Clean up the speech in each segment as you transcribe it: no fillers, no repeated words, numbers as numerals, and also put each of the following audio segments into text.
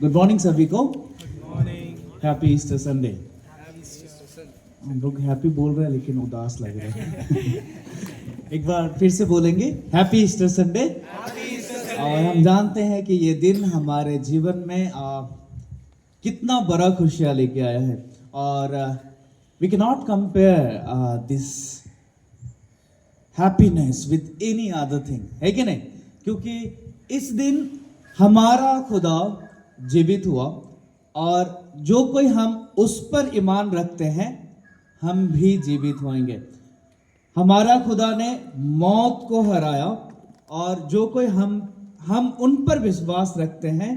Good morning सभी को। Morning. Happy Easter Sunday. Happy हम लोग हैप्पी बोल रहे हैं लेकिन उदास लग रहे हैं। एक बार फिर से बोलेंगे हैप्पी ईस्टर संडे। और हम जानते हैं कि ये दिन हमारे जीवन में कितना बड़ा खुशियाँ लेके आया है और we can not compare this happiness with any other thing, है कि नहीं? क्योंकि इस दिन हमारा खुदा जीवित हुआ और जो कोई हम उस पर ईमान रखते हैं हम भी जीवित होंगे। हमारा खुदा ने मौत को हराया और जो कोई हम उन पर विश्वास रखते हैं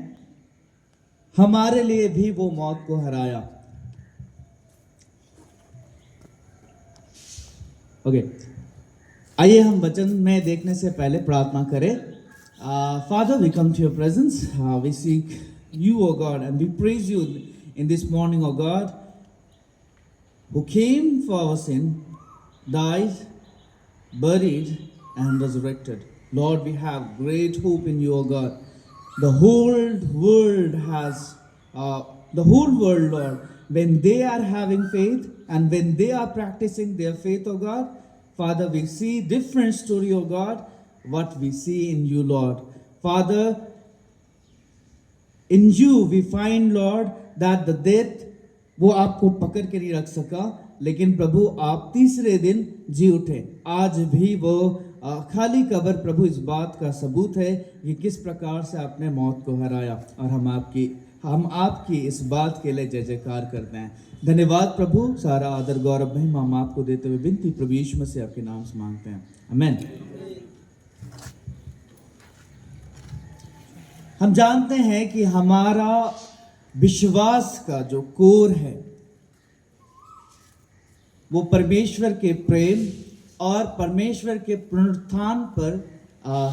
हमारे लिए भी वो मौत को हराया। ओके, आइए हम वचन में देखने से पहले प्रार्थना करें। Father, we come to your presence. We seek you, O God, and we praise you in this morning, O God, who came for our sin, died, buried, and resurrected. Lord, we have great hope in you, O God. The whole world has, Lord, when they are having faith and when they are practicing their faith, O God, Father, we see different story, O God, what we see in you, Lord. Father, in you we find, Lord, that the death वो आपको पकड़ के नहीं रख सका, लेकिन प्रभु आप तीसरे दिन जी उठे। आज भी वो खाली कब्र प्रभु इस बात का सबूत है कि किस प्रकार से आपने मौत को हराया और हम आपकी इस बात के लिए जय जयकार करते हैं। धन्यवाद प्रभु, सारा आदर गौरव महिमा हम आपको देते हुए विनती प्रभु यीशु मसीह आपके नाम से मांगते हैं, आमीन। हम जानते हैं कि हमारा विश्वास का जो कोर है वो परमेश्वर के प्रेम और परमेश्वर के पुनरुत्थान पर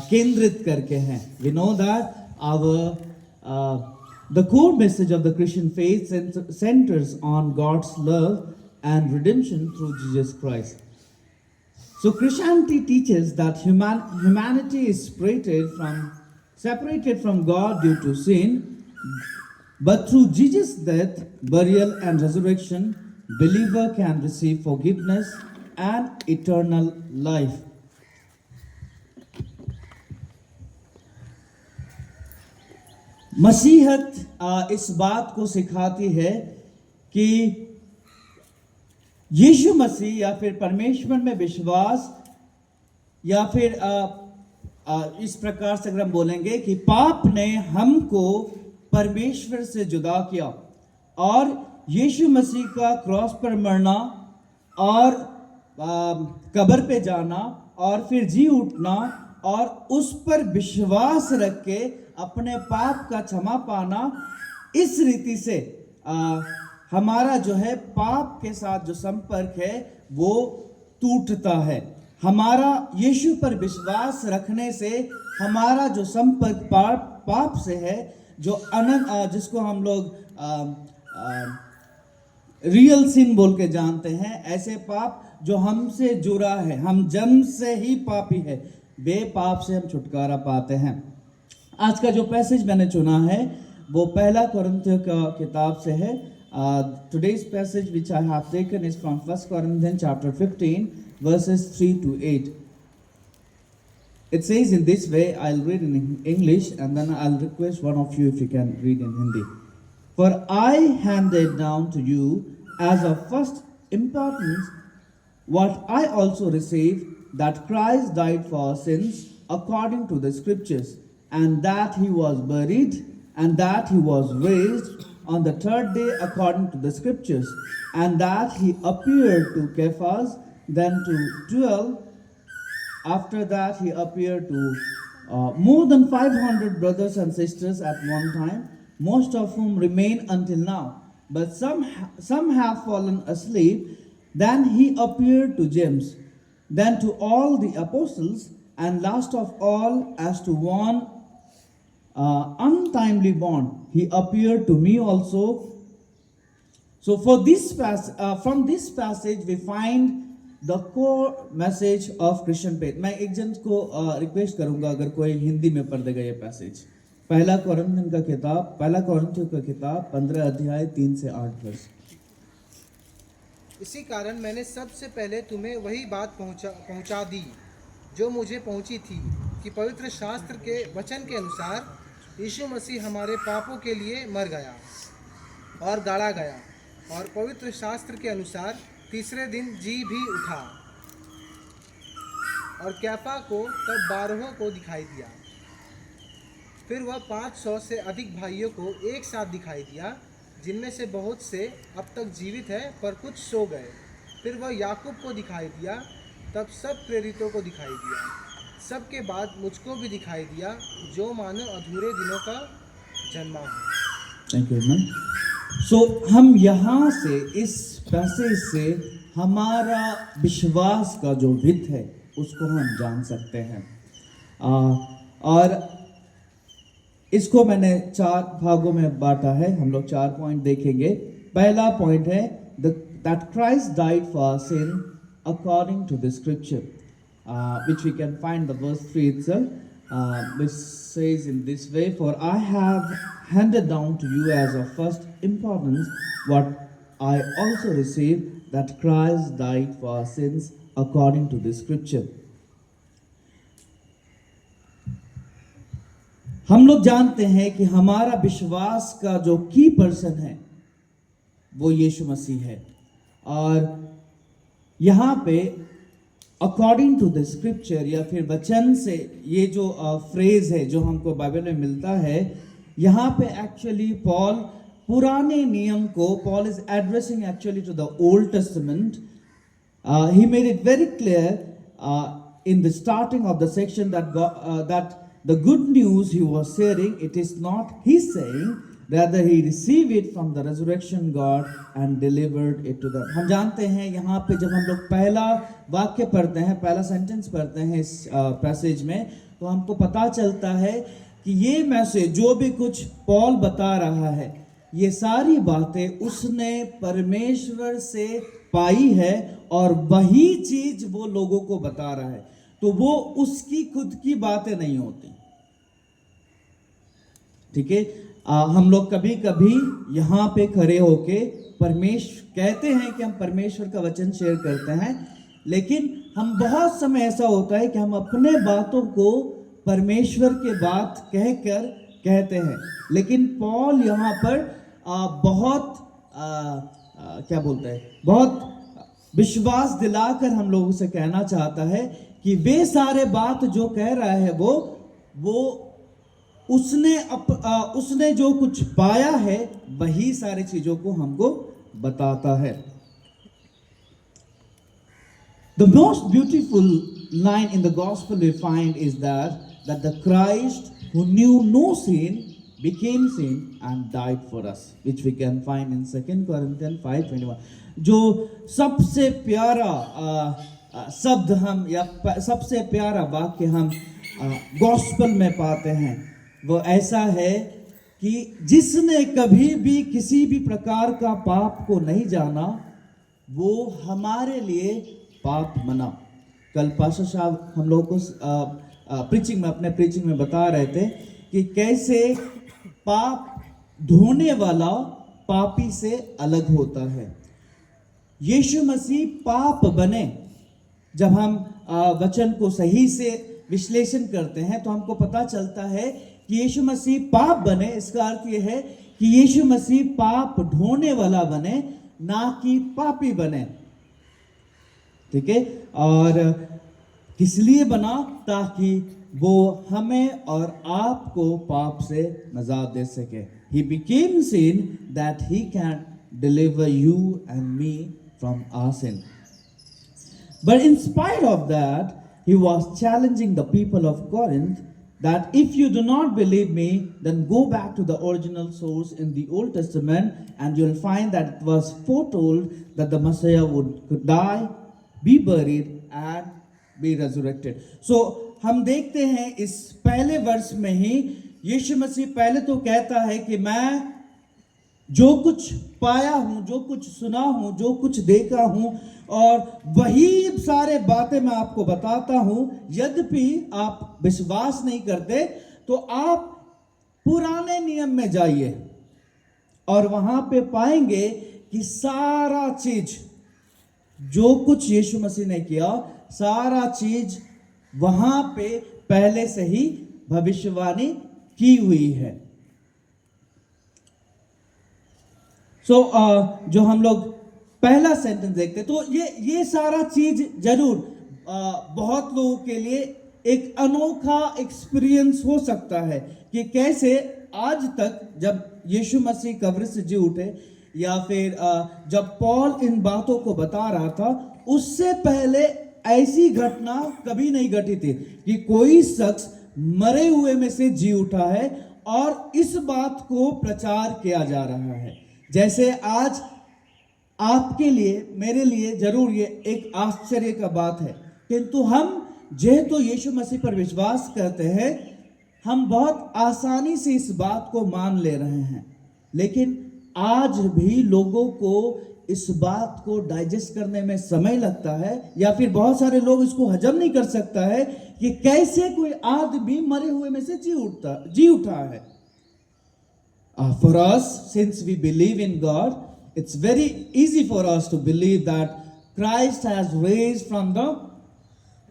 केंद्रित करके हैं। We know that the core message of the Christian faith centers on God's love and redemption through Jesus Christ. So Christianity teaches that humanity is separated from God due to sin, but through Jesus' death, burial, and resurrection, believer can receive forgiveness and eternal life. मसीहत इस बात को सिखाती है कि यीशु मसीह या फिर परमेश्वर में विश्वास या फिर इस प्रकार से अगर हम बोलेंगे कि पाप ने हमको परमेश्वर से जुदा किया और यीशु मसीह का क्रॉस पर मरना और कब्र पे जाना और फिर जी उठना और उस पर विश्वास रख के अपने पाप का क्षमा पाना, इस रीति से हमारा जो है पाप के साथ जो संपर्क है वो टूटता है। हमारा यीशु पर विश्वास रखने से हमारा जो संपर्क पाप से है, जो अनंत जिसको हम लोग रियल सिन बोल के जानते हैं, ऐसे पाप जो हमसे जुड़ा है, हम जन्म से ही पापी है, बे पाप से हम छुटकारा पाते हैं। आज का जो पैसेज मैंने चुना है वो पहला कोरिन्थियों का किताब से है। Today's passage which I have taken is from 1 Corinthians chapter 15 verses 3 to 8. It says in this way, I'll read in English and then I'll request one of you if you can read in Hindi. For I handed down to you as of first importance what I also received, that Christ died for our sins according to the scriptures, and that he was buried, and that he was raised on the third day according to the scriptures, and that he appeared to Cephas, then to 12. After that he appeared to more than 500 brothers and sisters at one time, most of whom remain until now, but some have fallen asleep. Then he appeared to James, then to all the apostles, and last of all, as to one untimely born, he appeared to me also. So from this passage we find the core message of Christian faith. मैं एक जन को request करूंगा अगर कोई हिंदी में पढ़ देगा ये पैसेज। पहला कोरिन्थियों का किताब 15 अध्याय 3 से 8 वर्ष। इसी कारण मैंने सबसे पहले तुम्हें वही बात पहुंचा दी जो मुझे पहुंची थी कि पवित्र शास्त्र के वचन के अनुसार यीशु मसीह हमारे पापों के लिए मर गया और गाड़ा गया और पवित्र शास्त्र के अनुसार तीसरे दिन जी भी उठा और कैफा को तब 12 को दिखाई दिया। फिर वह 500 से अधिक भाइयों को एक साथ दिखाई दिया, जिनमें से बहुत से अब तक जीवित हैं पर कुछ सो गए। फिर वह याकूब को दिखाई दिया, तब सब प्रेरितों को दिखाई दिया। सबके बाद मुझको भी दिखाई दिया, जो मानो अधूरे दिनों का जन्मा हो। Thank you ma'am. सो हम यहाँ से इस पैसेज से हमारा विश्वास का जो वित्त है उसको हम जान सकते हैं। और इसको मैंने 4 भागों में बांटा है। हम लोग 4 पॉइंट देखेंगे। पहला पॉइंट है that Christ died for our sin according to the scripture, which we can find the verse 3 itself, which says in this way, for I have handed down to you as of first importance what I also received, that Christ died for our sins according to the scripture. हम लोग जानते हैं कि हमारा विश्वास का जो की पर्सन है वो यीशु मसीह है। और यहाँ पे अकॉर्डिंग टू द स्क्रिप्चर या फिर वचन से ये जो फ्रेज है जो हमको बाइबल में मिलता है, यहाँ पे एक्चुअली पॉल पुराने नियम को Paul is addressing actually to the Old Testament. He made it very clear in the starting of the section that the good news he was sharing, it is not he saying, rather he received it from the resurrection God and delivered it to them. हम जानते हैं यहाँ पे जब हम लोग पहला वाक्य पढ़ते हैं, पहला सेंटेंस पढ़ते हैं इस पैसेज में, तो हमको पता चलता है कि ये मैसेज जो भी कुछ पॉल बता रहा है, ये सारी बातें उसने परमेश्वर से पाई है और वही चीज वो लोगों को बता रहा है। तो वो उसकी खुद की बातें नहीं होती। ठीक है, हम लोग कभी कभी यहाँ पे खड़े होके कहते हैं कि हम परमेश्वर का वचन शेयर करते हैं, लेकिन हम बहुत समय ऐसा होता है कि हम अपने बातों को परमेश्वर के बात कहकर कहते हैं। लेकिन पॉल यहाँ पर बहुत विश्वास दिलाकर हम लोगों से कहना चाहता है कि वे सारे बात जो कह रहा है वो उसने जो कुछ पाया है वही सारी चीजों को हमको बताता है। The most beautiful line in the gospel we find is that the Christ who knew no sin became sin and died for us, which we can find in 2 Corinthians 5:21. जो सबसे प्यारा शब्द हम या सबसे प्यारा वाक्य हम गॉस्पेल में पाते हैं, वो ऐसा है कि जिसने कभी भी किसी भी प्रकार का पाप को नहीं जाना, वो हमारे लिए पाप बना। कल पास्टर साहब हम लोग को अपने प्रीचिंग में बता रहे थे कि कैसे पाप धोने वाला पापी से अलग होता है। यीशु मसीह पाप बने। जब हम वचन को सही से विश्लेषण करते हैं तो हमको पता चलता है कि यीशु मसीह पाप बने। इसका अर्थ यह है कि यीशु मसीह पाप ढोने वाला बने, ना कि पापी बने। ठीक है, और किस लिए बना? ताकि वो हमें और आपको पाप से निजात दे सके। He became sin that he can deliver you and me from our sin. But in spite of that, he was challenging the people of Corinth that if you do not believe me, then go back to the original source in the Old Testament and you'll find that it was foretold that the Messiah would die, be buried and be resurrected. So हम देखते हैं इस पहले वर्ष में ही यीशु मसीह पहले तो कहता है कि मैं जो कुछ पाया हूं, जो कुछ सुना हूं, जो कुछ देखा हूं, और वही सारे बातें मैं आपको बताता हूं। यद्यपि आप विश्वास नहीं करते, तो आप पुराने नियम में जाइए और वहां पे पाएंगे कि सारा चीज जो कुछ यीशु मसीह ने किया, सारा चीज वहां पे पहले से ही भविष्यवाणी की हुई है। जो हम लोग पहला सेंटेंस देखते तो ये सारा चीज जरूर बहुत लोगों के लिए एक अनोखा एक्सपीरियंस हो सकता है कि कैसे आज तक जब यीशु मसीह कब्र से जी उठे या फिर जब पॉल इन बातों को बता रहा था, उससे पहले ऐसी घटना कभी नहीं घटी थी कि कोई शख्स मरे हुए में से जी उठा है और इस बात को प्रचार किया जा रहा है। जैसे आज आपके लिए, मेरे लिए जरूर ये एक आश्चर्य का बात है, किंतु हम जेहेतु यीशु मसीह पर विश्वास करते हैं, हम बहुत आसानी से इस बात को मान ले रहे हैं। लेकिन आज भी लोगों को इस बात को डाइजेस्ट करने में समय लगता है, या फिर बहुत सारे लोग इसको हजम नहीं कर सकता है कि कैसे कोई आदमी मरे हुए में से जी उठा है। For us, since we believe in God, it's very easy for us to believe that Christ has raised from the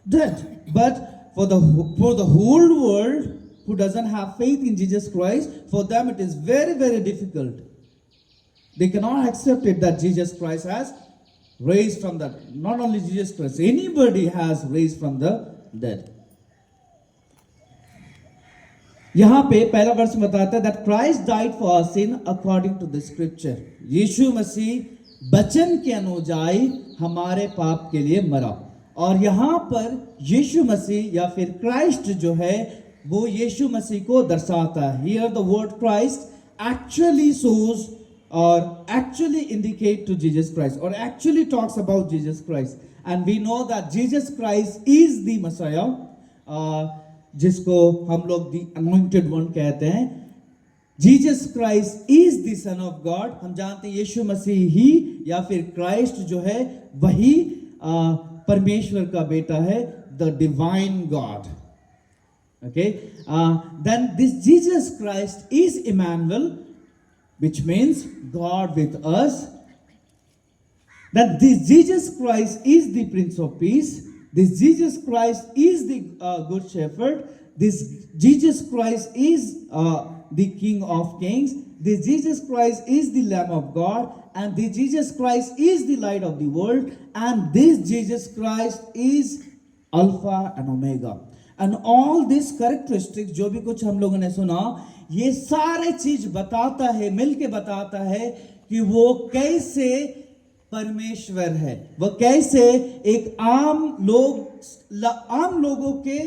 dead. But for the whole world who doesn't have faith in Jesus Christ, for them it is very, very difficult. They cannot accept it that Jesus Christ has raised from the dead. Not only Jesus Christ, anybody has raised from the dead. यहां पे पहला वर्ष बताता है that Christ died for our sin according to the scripture. यीशु मसीह वचन के अनुଯାयी हमारे पाप के लिए मरा। और यहां पर यीशु मसीह या फिर क्राइस्ट जो है वो यीशु मसीह को दर्शाता है। Here the word Christ actually shows or actually indicate to Jesus Christ or actually talks about Jesus Christ. And we know that Jesus Christ is the Messiah, जिसको हम लोग दी अनॉइंटेड वन कहते हैं। Jesus Christ is the son of God. हम जानते हैं यीशु मसीह ही या फिर क्राइस्ट जो है वही परमेश्वर का बेटा है, the divine God. Okay, then this Jesus Christ is Immanuel, which means God with us. That this Jesus Christ is the Prince of Peace. This Jesus Christ is the Good Shepherd. This Jesus Christ is the King of Kings. This Jesus Christ is the Lamb of God. And this Jesus Christ is the light of the world. And this Jesus Christ is Alpha and Omega. And all these characteristics, जो भी कुछ हम लोगों ने सुना, ये सारे चीज बताता है, मिलके बताता है कि वो कैसे परमेश्वर है, वो कैसे एक आम लोगों के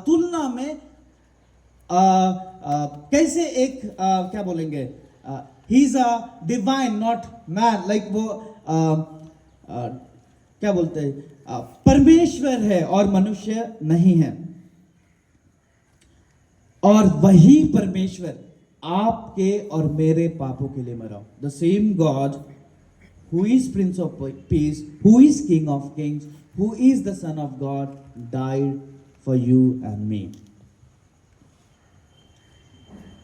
तुलना में कैसे एक क्या बोलेंगे, he is a divine not man, like वो क्या बोलते हैं, परमेश्वर है और मनुष्य नहीं है। और वही परमेश्वर आपके और मेरे पापों के लिए मरा। The same God who is Prince of Peace, who is King of Kings, who is the Son of God, died for you and me.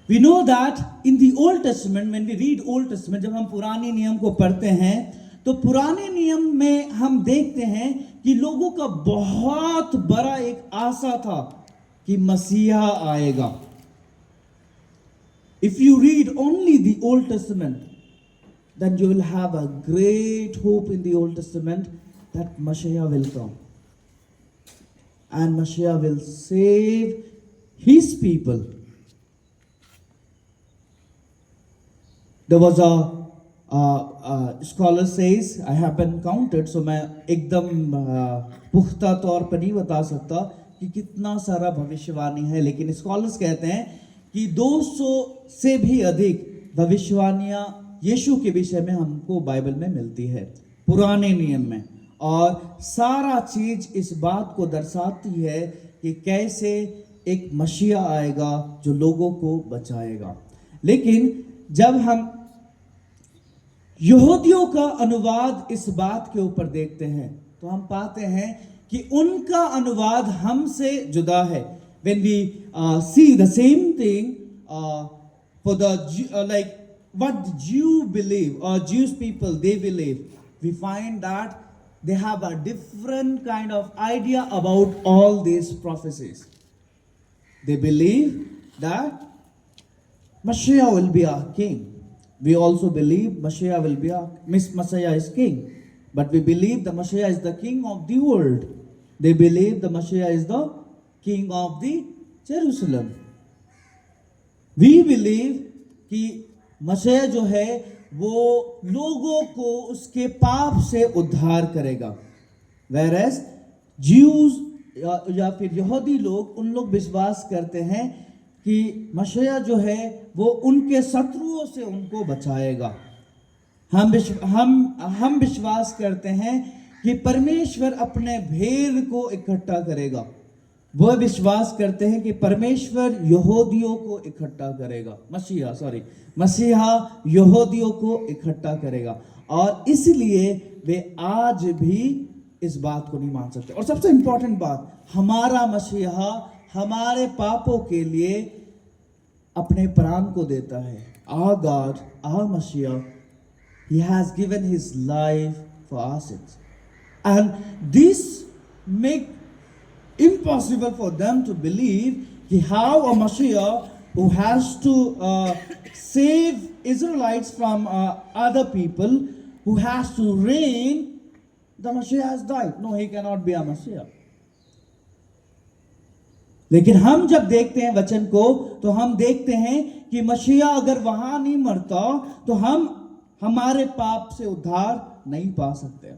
We know that in the Old Testament, when we read Old Testament, जब हम पुराने नियम को पढ़ते हैं तो पुराने नियम में हम देखते हैं कि लोगों का बहुत बड़ा एक आशा था कि मसीहा आएगा। If you read only the Old Testament, then you will have a great hope in the Old Testament that Messiah will come. And Messiah will save his people. There was a scholar says, I haven't counted, so मैं एकदम पुख्ता तौर पर नहीं बता सकता कि कितना सारा भविष्यवाणी है, लेकिन स्कॉलर्स कहते हैं कि 200 से भी अधिक भविष्यवाणियां यीशु के विषय में हमको बाइबल में मिलती है, पुराने नियम में। और सारा चीज इस बात को दर्शाती है कि कैसे एक मसीहा आएगा जो लोगों को बचाएगा। लेकिन जब हम यहूदियों का अनुवाद इस बात के ऊपर देखते हैं तो हम पाते हैं कि उनका अनुवाद हमसे जुदा है। When we see the same thing for like what the Jew believe or Jewish people they believe, we find that they have a different kind of idea about all these prophecies. They believe that Messiah will be our king. We also believe Messiah will be our Messiah is king. But we believe the Messiah is the king of the world. They believe the Messiah is the king of the Jerusalem. We believe कि मसीह जो है वो लोगों को उसके पाप से उद्धार करेगा. Whereas Jews या फिर यहूदी लोग उन लोग विश्वास करते हैं कि मसीह जो है वो उनके शत्रुओं से उनको बचाएगा. हम विश्वास करते हैं कि परमेश्वर अपने भेद को इकट्ठा करेगा. वह विश्वास करते हैं कि परमेश्वर यहूदियों को इकट्ठा करेगा. मसीहा यहूदियों को इकट्ठा करेगा. और इसलिए वे आज भी इस बात को नहीं मान सकते. और सबसे इंपॉर्टेंट बात, हमारा मसीहा हमारे पापों के लिए अपने प्राण को देता है. Our God, our Messiah, He has given His life for our sins. And this make impossible for them to believe कि how a Messiah who has to save Israelites from other people, who has to reign, the Messiah has died. No, he cannot be a Messiah. लेकिन हम जब देखते हैं वचन को तो हम देखते हैं कि मसीहा अगर वहां नहीं मरता तो हम हमारे पाप से उद्धार नहीं पा सकते.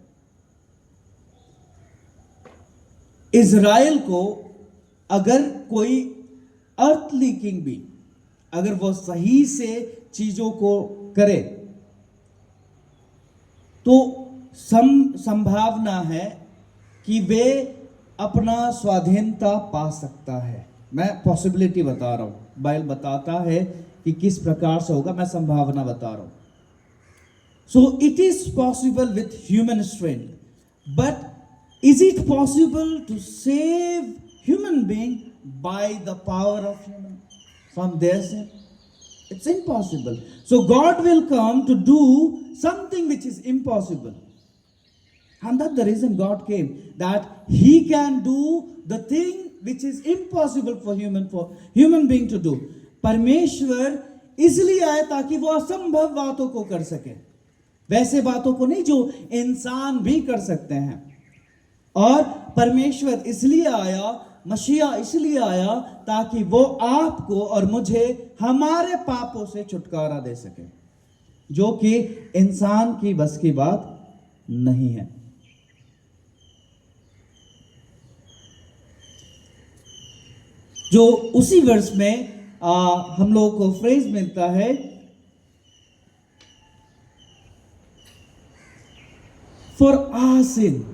इज़राइल को अगर कोई अर्थली किंग भी अगर वो सही से चीजों को करे तो संभावना है कि वे अपना स्वाधीनता पा सकता है. मैं पॉसिबिलिटी बता रहा हूं, बाइबल बताता है कि किस प्रकार से होगा, मैं संभावना बता रहा हूं. So it is possible with human strength, but is it possible to save human being by the power of human from their sin? It's impossible. So God will come to do something which is impossible. And that's the reason God came, that He can do the thing which is impossible for human being to do. परमेश्वर इसलिए आए ताकि वो असंभव बातों को कर सके, वैसे बातों को नहीं जो इंसान भी कर सकते हैं. और परमेश्वर इसलिए आया, मसीहा इसलिए आया ताकि वो आपको और मुझे हमारे पापों से छुटकारा दे सके, जो कि इंसान की बस की बात नहीं है. जो उसी वर्ष में हम लोगों को फ्रेज मिलता है, फॉर आवर सिन,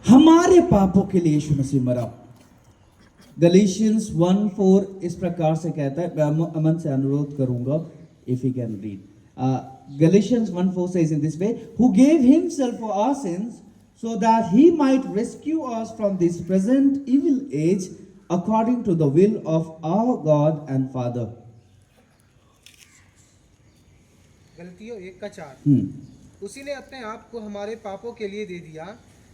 हमारे पापों के लिए यीशु मसीह मरा. गलीशियंस 1:4 इस प्रकार से कहता है, मैं अमन से अनुरोध करूंगा if you can read. Galatians 1:4 says in this way, who gave himself for our sins so that he might rescue us from this present evil age according to the will of our God and Father. गलतियों 1:4. उसी ने अपने आप को हमारे पापों के लिए दे दिया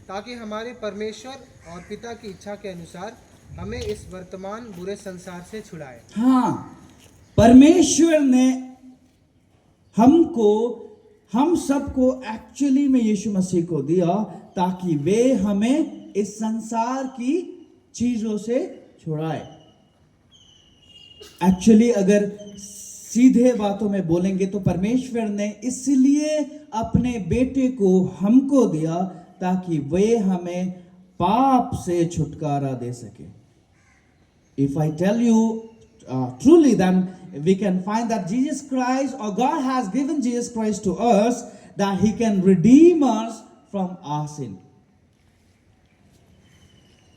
ताकि हमारे परमेश्वर और पिता की इच्छा के अनुसार हमें इस वर्तमान बुरे संसार से छुड़ाए. हाँ, परमेश्वर ने हमको, हम सबको एक्चुअली में यीशु मसीह को दिया ताकि वे हमें इस संसार की चीजों से छुड़ाए. एक्चुअली अगर सीधे बातों में बोलेंगे तो परमेश्वर ने इसलिए अपने बेटे को हमको दिया ताकि वे हमें पाप से छुटकारा दे सके. If I tell you truly, then we can find that Jesus Christ, or God has given Jesus Christ to us, that He can redeem us from our sin.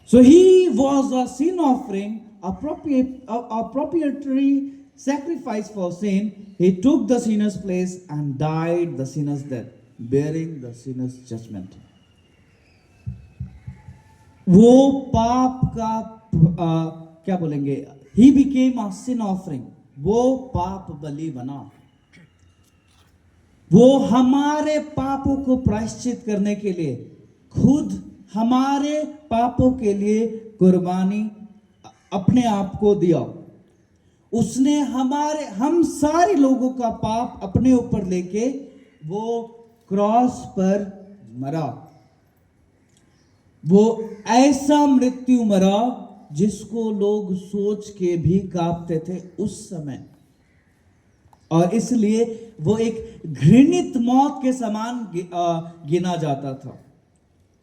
So He was a sin offering, a propitiatory sacrifice for sin. He took the sinner's place and died the sinner's death, bearing the sinner's judgment. वो पाप का क्या बोलेंगे, He became a sin offering. वो पाप बलि बना, वो हमारे पापों को प्रायश्चित करने के लिए खुद हमारे पापों के लिए कुर्बानी अपने आप को दिया। उसने हम सारे लोगों का पाप अपने ऊपर लेके वो क्रॉस पर मरा। वो ऐसा मृत्यु मरा जिसको लोग सोच के भी कांपते थे उस समय, और इसलिए वो एक घृणित मौत के समान गिना जाता था।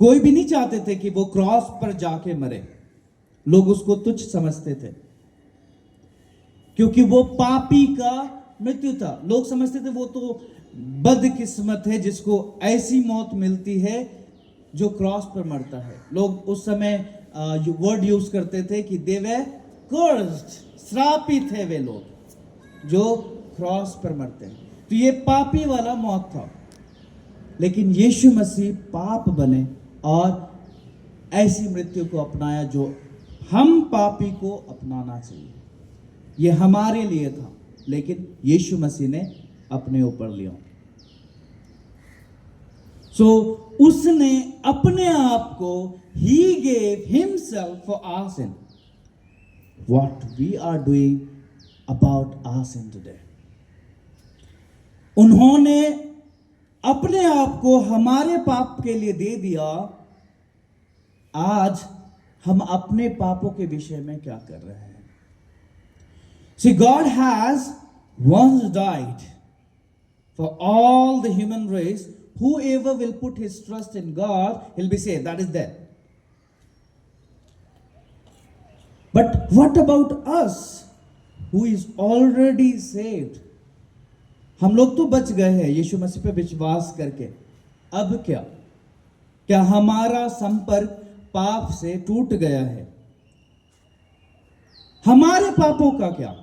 कोई भी नहीं चाहते थे कि वो क्रॉस पर जाके मरे, लोग उसको तुच्छ समझते थे क्योंकि वो पापी का मृत्यु था। लोग समझते थे वो तो बदकिस्मत है जिसको ऐसी मौत मिलती है जो क्रॉस पर मरता है। लोग उस समय वर्ड यूज करते थे कि दे वे cursed, श्रापित है वे लोग जो क्रॉस पर मरते हैं। तो ये पापी वाला मौत था, लेकिन यीशु मसीह पाप बने और ऐसी मृत्यु को अपनाया जो हम पापी को अपनाना चाहिए। ये हमारे लिए था, लेकिन यीशु मसीह ने अपने ऊपर लिया। उसने अपने आप को he gave himself for our sin. What we are doing about our sin today? उन्होंने अपने आप को हमारे पाप के लिए दे दिया। आज हम अपने पापों के विषय में क्या कर रहे हैं? See, God has once died for all the human race. Whoever will put his trust in God, he'll be saved. That is there. But what about us who is already saved? हम लोग तो बच गए हैं यीशु मसीह पे विश्वास करके। अब क्या? क्या हमारा संपर्क पाप से टूट गया है? हमारे पापों का क्या?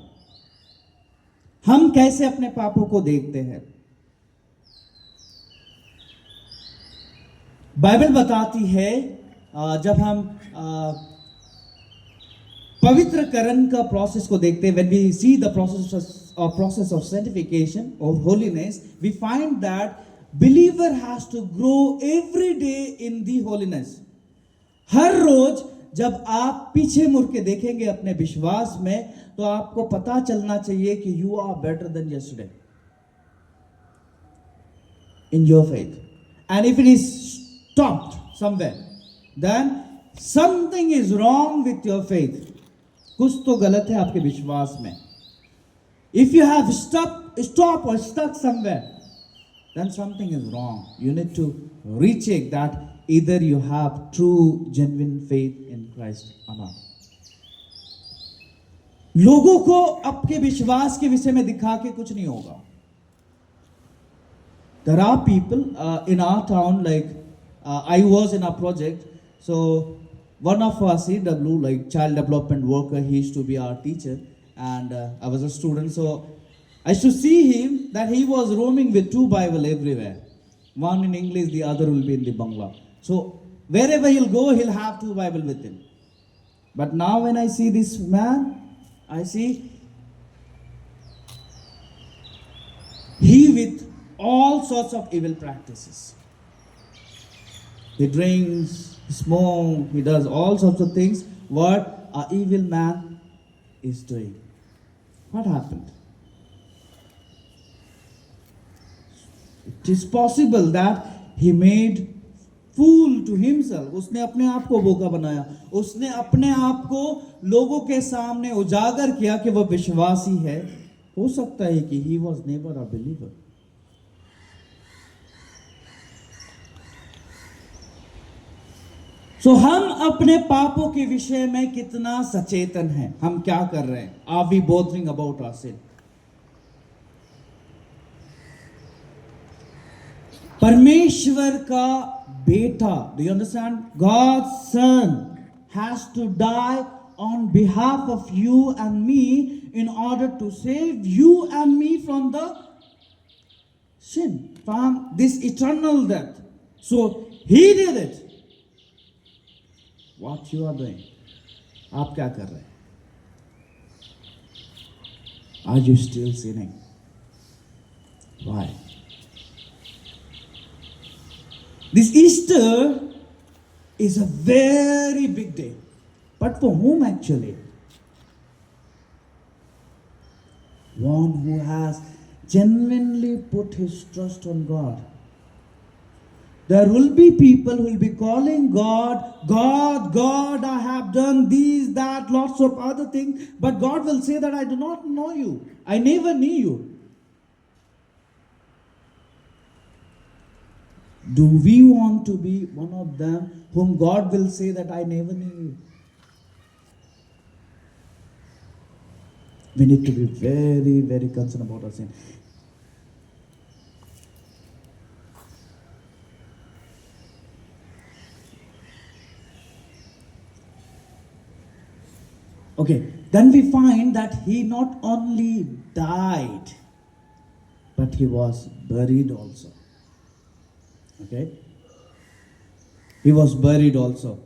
हम कैसे अपने पापों को देखते हैं? बाइबल बताती है जब हम पवित्रकरण का प्रोसेस को देखते हैं, when we see the process of sanctification of holiness, we find that believer has to grow every day in the holiness. हर रोज जब आप पीछे मुड़ के देखेंगे अपने विश्वास में, तो आपको पता चलना चाहिए कि you are better than yesterday in your faith. And if it is stopped somewhere, then something is wrong with your faith. कुछ तो गलत है आपके विश्वास में. If you have stopped or stuck somewhere, then something is wrong. You need to recheck that either you have true genuine faith in Christ or not. लोगों को आपके विश्वास के विषय में दिखा के कुछ नहीं होगा. There are people in our town, like I was in a project, so one of our CW, like child development worker, he used to be our teacher, and I was a student, so I used to see him that he was roaming with two Bible everywhere. One in English, the other will be in the Bangla. So wherever he'll go, he'll have two Bible with him. But now when I see this man, I see he with all sorts of evil practices. He drinks, he smokes, he does all sorts of things. What an evil man is doing. What happened? It is possible that he made fool to himself. उसने अपने आप को बोका बनाया. उसने अपने आप को लोगों के सामने उजागर किया कि वह विश्वासी है. हो सकता है कि he was never a believer. So, हम अपने पापों के विषय में कितना सचेतन हैं? हम क्या कर रहे हैं? Are we bothering about our sin? परमेश्वर का बेटा, do you understand? God's son has to die on behalf of you and me in order to save you and me from the sin, from this eternal death. So he did it. What you are doing? आप क्या कर रहे हैं? Are you still sinning? Why? This Easter is a very big day. But for whom actually? One who has genuinely put his trust on God. There will be people who will be calling God, God, God, I have done these, that, lots of other things. But God will say that I do not know you. I never knew you. Do we want to be one of them whom God will say that I never knew you? We need to be very, very concerned about our sin. Okay, then we find that he not only died, but he was buried also. Okay? He was buried also.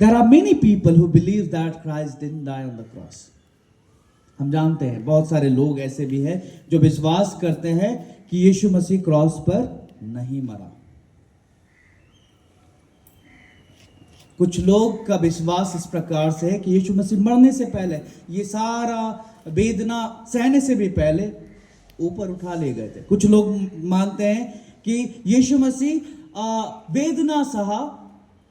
There are many people who believe that Christ didn't die on the cross. हम जानते हैं बहुत सारे लोग ऐसे भी हैं जो विश्वास करते हैं कि यीशु मसीह क्रॉस पर नहीं मरा. कुछ लोग का विश्वास इस प्रकार से है कि यीशु मसीह मरने से पहले, ये सारा वेदना सहने से भी पहले ऊपर उठा ले गए थे. कुछ लोग मानते हैं कि यीशु मसीह वेदना सहा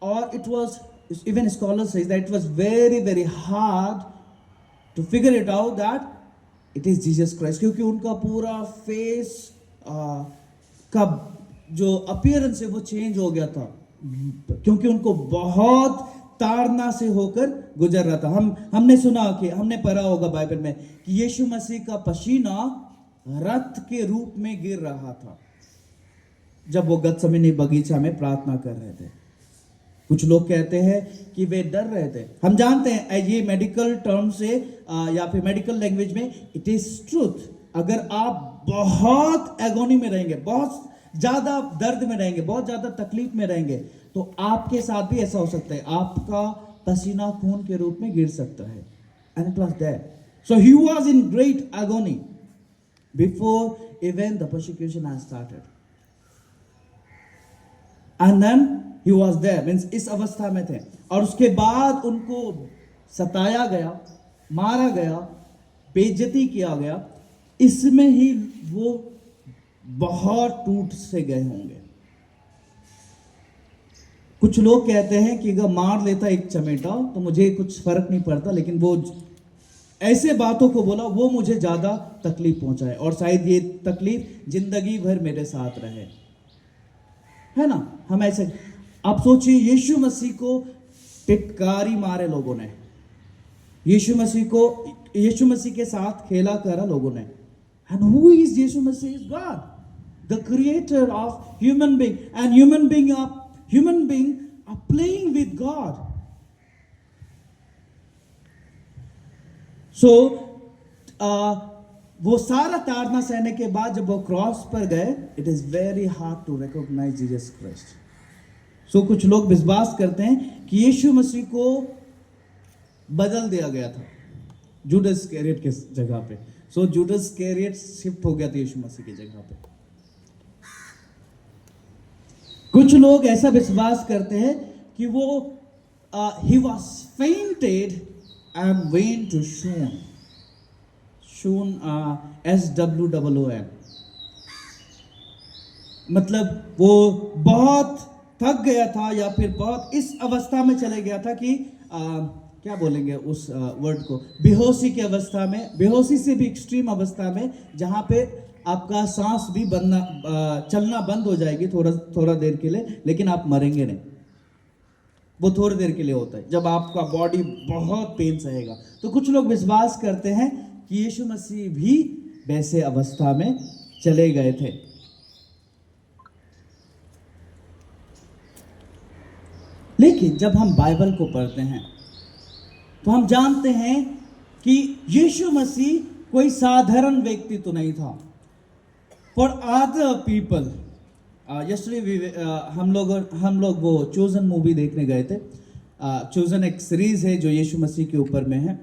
और it was, even scholars say that it was very very hard to figure it out that it is Jesus Christ, क्योंकि उनका पूरा फेस का जो अपीयरेंस है वो चेंज हो गया था, क्योंकि उनको बहुत ताड़ना से होकर गुजर रहा था. हमने सुना कि हमने पढ़ा होगा बाइबल में कि यीशु मसीह का पसीना रक्त के रूप में गिर रहा था जब वो गतसमनी बगीचा में प्रार्थना कर रहे थे. कुछ लोग कहते हैं कि वे डर रहे थे. हम जानते हैं ये मेडिकल टर्म से या फिर मेडिकल लैंग्वेज में इट इज ट्रूथ. अगर आप बहुत एगोनी में रहेंगे, बहुत ज्यादा दर्द में रहेंगे, बहुत ज्यादा तकलीफ में रहेंगे, तो आपके साथ भी ऐसा हो सकता है, आपका पसीना खून के रूप में गिर सकता है. And it was there. So he was in great agony before even the persecution has started. And then he was there, means इस अवस्था में थे. और उसके बाद उनको सताया गया, मारा गया, बेइज्जती किया गया. इसमें ही वो बहुत टूट से गए होंगे. कुछ लोग कहते हैं कि अगर मार लेता एक चमेटा तो मुझे कुछ फर्क नहीं पड़ता, लेकिन वो ऐसे बातों को बोला वो मुझे ज्यादा तकलीफ पहुंचाए और शायद ये तकलीफ जिंदगी भर मेरे साथ रहे. है ना? हम ऐसे, आप सोचिए यीशु मसीह को टिटकारी मारे लोगों ने, यीशु मसीह के साथ खेला करा लोगों ने. And who is Yeshu Masih? Is God, the creator of human being. And human being are playing with God. So वो सारा ताड़ना सहने के बाद जब वो क्रॉस पर गए, it is very hard to recognise Jesus Christ. So कुछ लोग विश्वास करते हैं कि यीशु मसीह को बदल दिया गया था जूडस इस्करियोत के जगह पे. सो जूडस इस्करियोत शिफ्ट हो गया था यीशु मसीह की जगह पे. कुछ लोग ऐसा विश्वास करते हैं कि वो ही was fainted and went to swoon SWOON, मतलब वो बहुत थक गया था या फिर बहुत इस अवस्था में चले गया था कि क्या बोलेंगे उस वर्ड को, बेहोशी की अवस्था में, बेहोशी से भी एक्सट्रीम अवस्था में, जहाँ पे आपका सांस भी चलना बंद हो जाएगी थोड़ा देर के लिए, लेकिन आप मरेंगे नहीं. वो थोड़ी देर के लिए होता है जब आपका बॉडी बहुत पेन सहेगा. तो कुछ लोग विश्वास करते हैं कि यीशु मसीह भी वैसे अवस्था में चले गए थे. लेकिन जब हम बाइबल को पढ़ते हैं तो हम जानते हैं कि यीशु मसीह कोई साधारण व्यक्ति तो नहीं था. फॉर अदर पीपल, यस्टरडे हम लोग वो चोजन मूवी देखने गए थे. चोजन एक सीरीज है जो यीशु मसीह के ऊपर में है.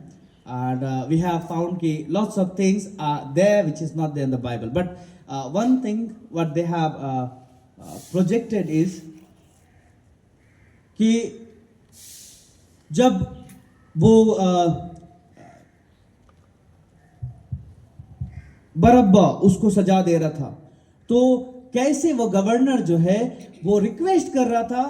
and we have found lots of things are there which is not there in the Bible. But one thing what they have projected is कि जब वो बरब्बा उसको सजा दे रहा था, तो कैसे वो गवर्नर जो है वो रिक्वेस्ट कर रहा था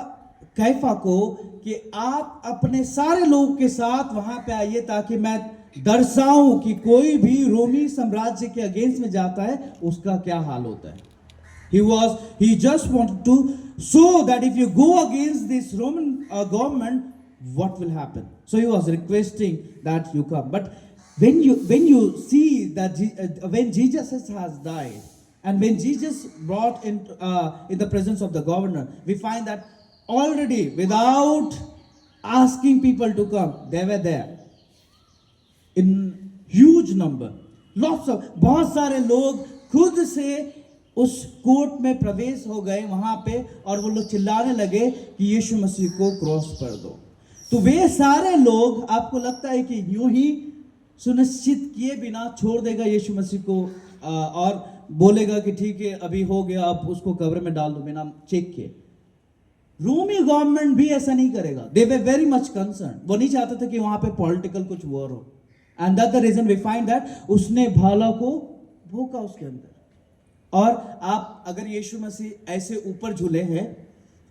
कैफा को कि आप अपने सारे लोगों के साथ वहां पे आइए ताकि मैं दर्शाऊं कि कोई भी रोमी साम्राज्य के अगेंस्ट में जाता है उसका क्या हाल होता है. He just wanted to show that if you go against this Roman government, what will happen. So he was requesting that you come. But when you see that when Jesus has died, and when Jesus brought in the presence of the governor, we find that already without asking people to come, they were there in huge number. बहुत सारे लोग खुद से उस court में प्रवेश हो गए वहां पे, और वो लोग चिल्लाने लगे कि यीशु मसीह को क्रॉस पर दो. तो वे सारे लोग, आपको लगता है कि यूं ही सुनिश्चित किए बिना छोड़ देगा यीशु मसीह को और बोलेगा कि ठीक है अभी हो गया, आप उसको कब्र में डाल दो बिना चेक किए? रोमी गवर्नमेंट भी ऐसा नहीं करेगा. दे वर वेरी मच कंसर्न. वो नहीं चाहते थे कि वहां पे पॉलिटिकल कुछ वॉर हो. And that the reason we find that उसने भाला को भोंका उसके अंदर. और आप अगर यीशु मसीह ऐसे ऊपर झूले हैं,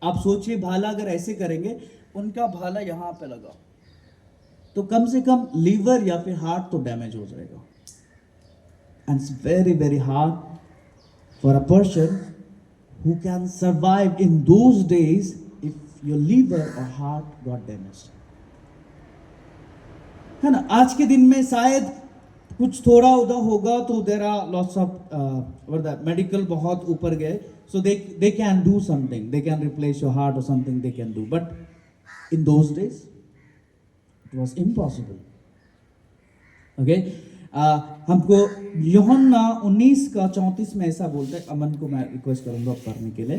आप सोचिए भाला अगर ऐसे करेंगे, उनका भाला यहां पे लगा तो कम से कम लीवर या फिर हार्ट तो डैमेज हो जाएगा. And it's very very hard for a person who can survive in those days if your liver or heart got damaged. है ना? आज के दिन में शायद कुछ थोड़ा उधर होगा तो there are lots of medical बहुत ऊपर गए, so they can do something, they can replace your heart or something they can do, but in those days it was impossible. Okay, हमको यूहन्ना 19:34 में ऐसा बोलता है. अमन को मैं रिक्वेस्ट करूंगा पढ़ने के लिए.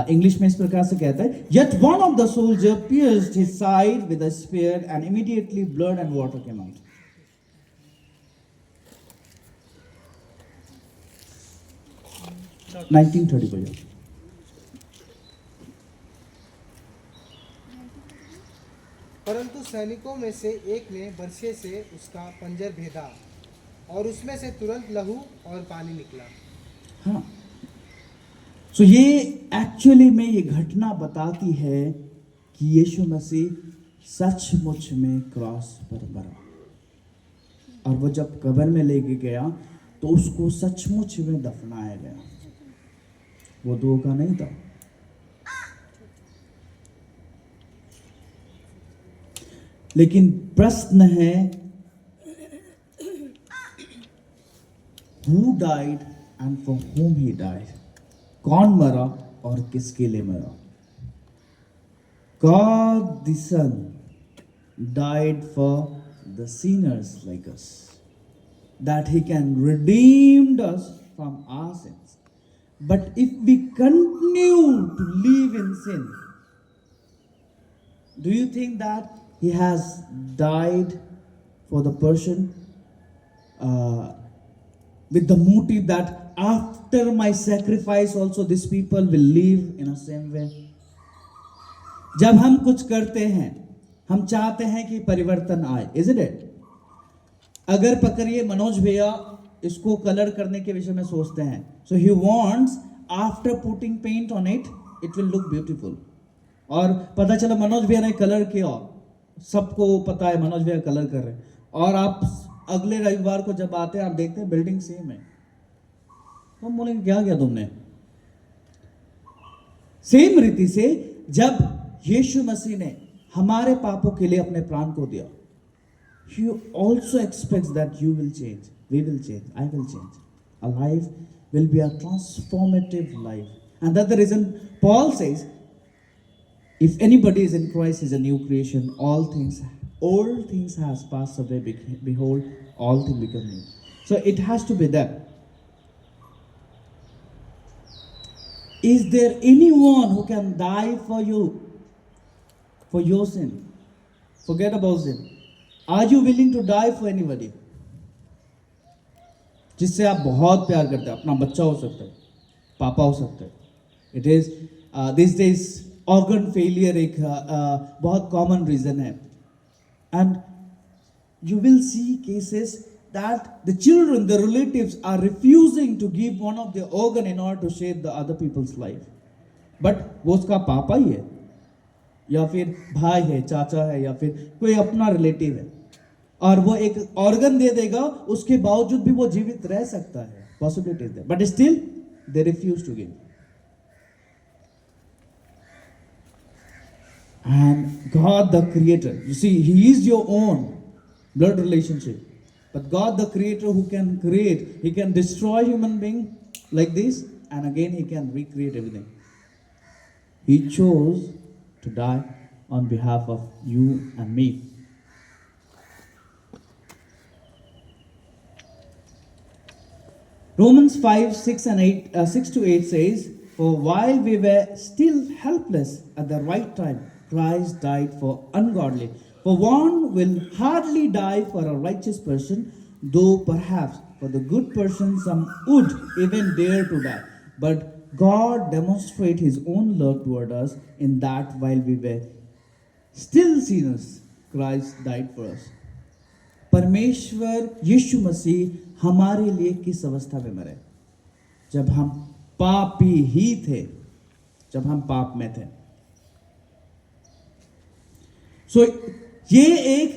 इंग्लिश में इस प्रकार से कहता है, yet one of the soldiers pierced his side with a spear and immediately blood and water came out. Start. 1930 को जाओ. परंतु सैनिकों में से एक ने बर्छे से उसका पंजर भेदा और उसमें से तुरंत लहू और पानी निकला. हाँ, सो ये एक्चुअली में ये घटना बताती है कि यीशु मसीह सचमुच में क्रॉस पर मरा, और वो जब कब्र में लेके गया तो उसको सचमुच में दफनाया गया. वो धोखा नहीं था. लेकिन प्रश्न है, who died and for whom he died? कौन मरा और किसके लिए मरा? God the Son died for the sinners like us, that he can redeem us from our sins. But if we continue to live in sin, do you think that he has died for the person with the motive that after my sacrifice also these people will live in a same way? जब हम कुछ करते हैं, हम चाहते हैं कि परिवर्तन आए, isn't it? अगर पकड़िए मनोज भैया इसको कलर करने के विषय में सोचते हैं, so he wants after putting paint on it, it will look beautiful. और पता चला मनोज भैया ने कलर किया, सबको पता है मनोज भैया कलर कर रहे हैं, और आप अगले रविवार को जब आते हैं आप देखते हैं बिल्डिंग सेम है, तो हम बोलेंगे क्या किया तुमने? सेम रीति से जब यीशु मसीह ने हमारे पापों के लिए अपने प्राण को दिया, he also expects that you will change, we will change, I will change. Our life will be a transformative life, and that's the reason Paul says, if anybody is in Christ, is a new creation. Old things has passed away. Behold, all things become new. So it has to be that. Is there anyone who can die for you, for your sin? Forget about sin. Are you willing to die for anybody? जिससे आप बहुत प्यार करते हैं, अपना बच्चा हो सकता है, पापा हो सकते हैं. It is this days organ failure एक बहुत कॉमन रीजन है. And you will see cases that the children, the relatives are refusing to give one of their organ in order to save the other people's life. But वो उसका पापा ही है, या फिर भाई है, चाचा है, या फिर कोई अपना रिलेटिव है, और वो एक ऑर्गन दे देगा, उसके बावजूद भी वो जीवित रह सकता है. पॉसिबिलिटी है, but still they refuse to give. And God the Creator, you see, He is your own blood relationship. But God the Creator who can create, He can destroy human being like this, and again He can recreate everything. He chose to die on behalf of you and me. Romans 5, 6 and 8, 6 to 8 says, "For while we were still helpless at the right time, Christ died for ungodly. For one will hardly die for a righteous person, though perhaps for the good person some would even dare to die. But God demonstrates His own love toward us in that while we were still sinners, Christ died for us." परमेश्वर यीशु मसीह हमारे लिए किस अवस्था में मरे? जब हम पापी ही थे, जब हम पाप में थे. सो ये एक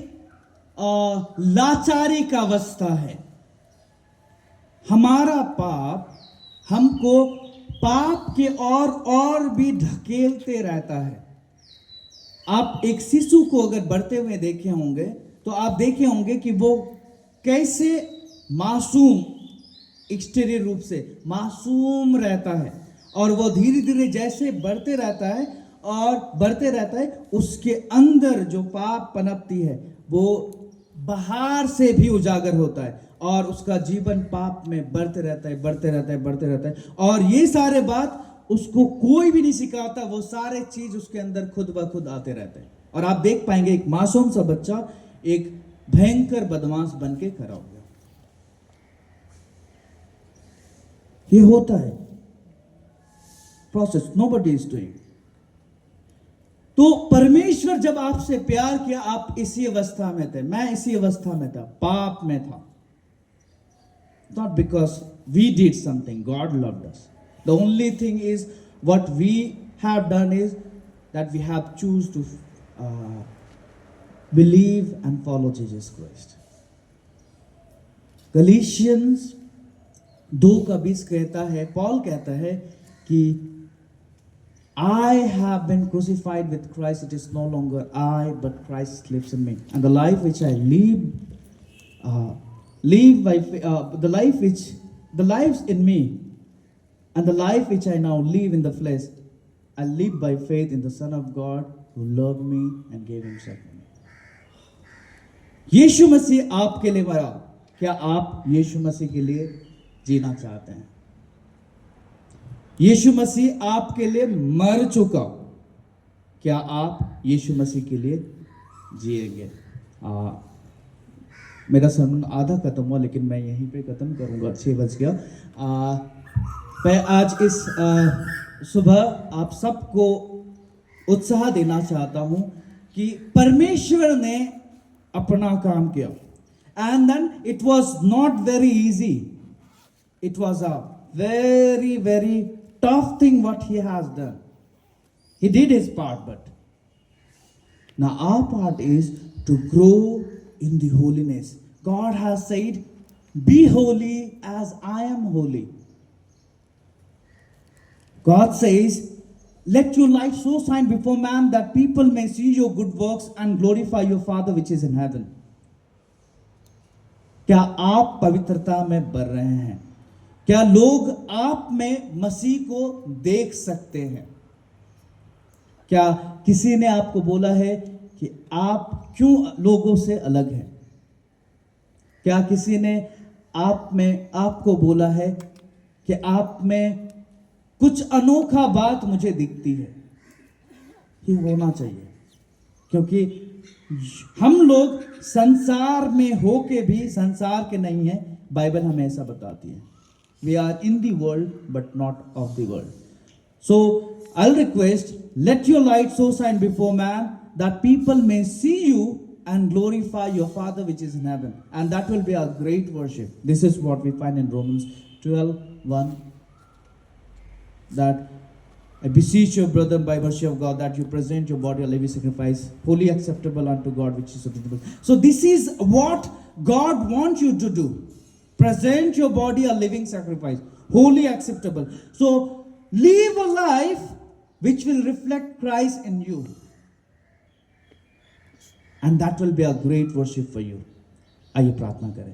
लाचारी का अवस्था है. हमारा पाप हमको पाप के और भी ढकेलते रहता है. आप एक शिशु को अगर बढ़ते हुए देखे होंगे तो आप देखे होंगे कि वो कैसे मासूम, एक्सटीरियर रूप से मासूम रहता है, और वो धीरे धीरे जैसे बढ़ते रहता है और बढ़ते रहता है, उसके अंदर जो पाप पनपती है वो बाहर से भी उजागर होता है, और उसका जीवन पाप में बढ़ते रहता है, बढ़ते रहता है, बढ़ते रहता है. और ये सारे बात उसको कोई भी नहीं सिखाता, वो सारे चीज उसके अंदर खुद ब खुद आते रहते हैं. और आप देख पाएंगे एक मासूम सा बच्चा एक भयंकर बदमाश बन के खड़ा हो गया. ये होता है प्रोसेस, नोबडी इज डूइंग. तो परमेश्वर जब आपसे प्यार किया, आप इसी अवस्था में थे, मैं इसी अवस्था में था, पाप में था. Not because we did something, God loved us. The only thing is what we have done is that we have choose to believe and follow Jesus Christ. Galatians 2:20 कहता है, पॉल कहता है कि I have been crucified with Christ. It is no longer I, but Christ lives in me. And the life which I live by the lives in me, and the life which I now live in the flesh, I live by faith in the Son of God who loved me and gave Himself for me. यीशु मसीह आपके लिए मरा. क्या आप यीशु मसीह के लिए जीना चाहते हैं? यीशु मसीह आपके लिए मर चुका. क्या आप यीशु मसीह के लिए जिएंगे? मेरा sermon आधा खत्म हुआ, लेकिन मैं यहीं पे खत्म करूंगा. 6 बज गया. मैं आज इस सुबह आप सबको उत्साह देना चाहता हूं कि परमेश्वर ने अपना काम किया. And then it was not very easy. It was a very, very tough thing what He has done. He did His part, but now our part is to grow in the holiness. God has said, "Be holy as I am holy." God says, "Let your light so shine before man that people may see your good works and glorify your Father which is in heaven." क्या आप पवित्रता में बढ़ रहे हैं? क्या लोग आप में मसीह को देख सकते हैं? क्या किसी ने आपको बोला है कि आप क्यों लोगों से अलग हैं? क्या किसी ने आपको बोला है कि आप में कुछ अनोखा बात मुझे दिखती है? ये होना चाहिए, क्योंकि हम लोग संसार में होके भी संसार के नहीं है, बाइबल हमें ऐसा बताती है। We are in the world but not of the world. So I request, let your light so shine before man that people may see you and glorify your Father which is in heaven, and that will be our great worship. This is what we find in Romans 12:1, that I beseech you, brethren, by mercy of God, that you present your body a living sacrifice, holy acceptable unto God, which is acceptable. So this is what God wants you to do. Present your body a living sacrifice, holy acceptable. So live a life which will reflect Christ in you. And that will be a great worship for you. आइए प्रार्थना करें।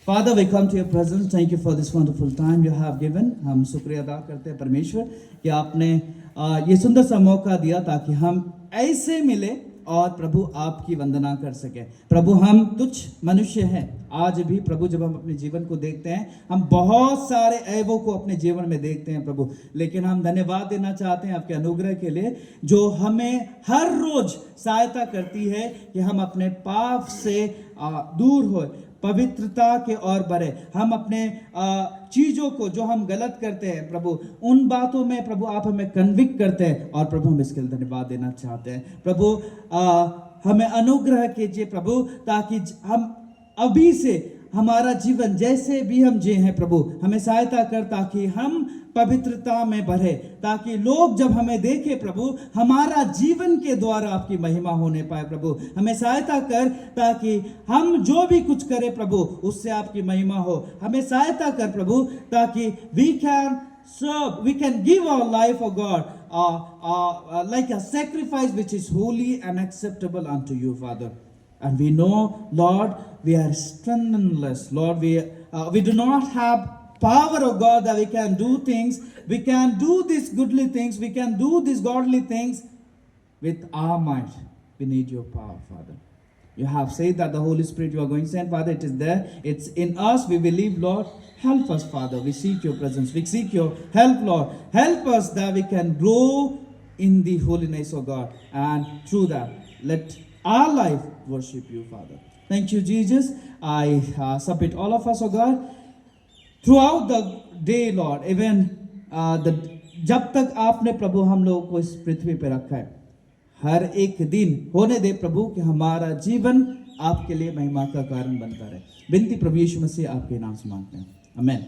Father, we come to your presence. Thank you for this wonderful time you have given. हम शुक्रिया अदा करते हैं परमेश्वर कि आपने ये सुंदर सा मौका दिया ताकि हम ऐसे मिले और प्रभु आपकी वंदना कर सके। प्रभु, हम तुच्छ मनुष्य हैं। आज भी प्रभु जब हम अपने जीवन को देखते हैं, हम बहुत सारे ऐबों को अपने जीवन में देखते हैं प्रभु, लेकिन हम धन्यवाद देना चाहते हैं आपके अनुग्रह के लिए जो हमें हर रोज सहायता करती है कि हम अपने पाप से दूर हो, पवित्रता के ओर बढ़े। हम अपने चीज़ों को जो हम गलत करते हैं प्रभु, उन बातों में प्रभु आप हमें कन्विक्ट करते हैं और प्रभु हम इसके लिए धन्यवाद देना चाहते हैं। प्रभु हमें अनुग्रह कीजिए प्रभु, ताकि हम अभी से हमारा जीवन जैसे भी हम जिए हैं प्रभु, हमें सहायता कर ताकि हम पवित्रता में बढ़े, ताकि लोग जब हमें देखें प्रभु, हमारा जीवन के द्वारा आपकी महिमा होने पाए। प्रभु हमें सहायता कर ताकि हम जो भी कुछ करें प्रभु उससे आपकी महिमा हो। हमें सहायता कर प्रभु ताकि we can serve, we can give our life for God like a sacrifice which is holy and acceptable unto you, Father. And we know, Lord, we are strengthenless. Lord, we do not have power of God that we can do things. We can do these goodly things. We can do these godly things with our might. We need your power, Father. You have said that the Holy Spirit you are going to send, Father. It is there. It's in us. We believe, Lord. Help us, Father. We seek your presence. We seek your help, Lord. Help us that we can grow in the holiness of God. And through that, let our life worship you, Father. Thank you, Jesus. I submit all of us, oh God, throughout the day, Lord, even जब तक आपने प्रभु हम लोगों को इस पृथ्वी पे रखा है, हर एक दिन होने दे प्रभु कि हमारा जीवन आपके लिए महिमा का कारण बनता रहे। विनती प्रभु यीशु मसीह आपके नाम से मांगते हैं, आमीन।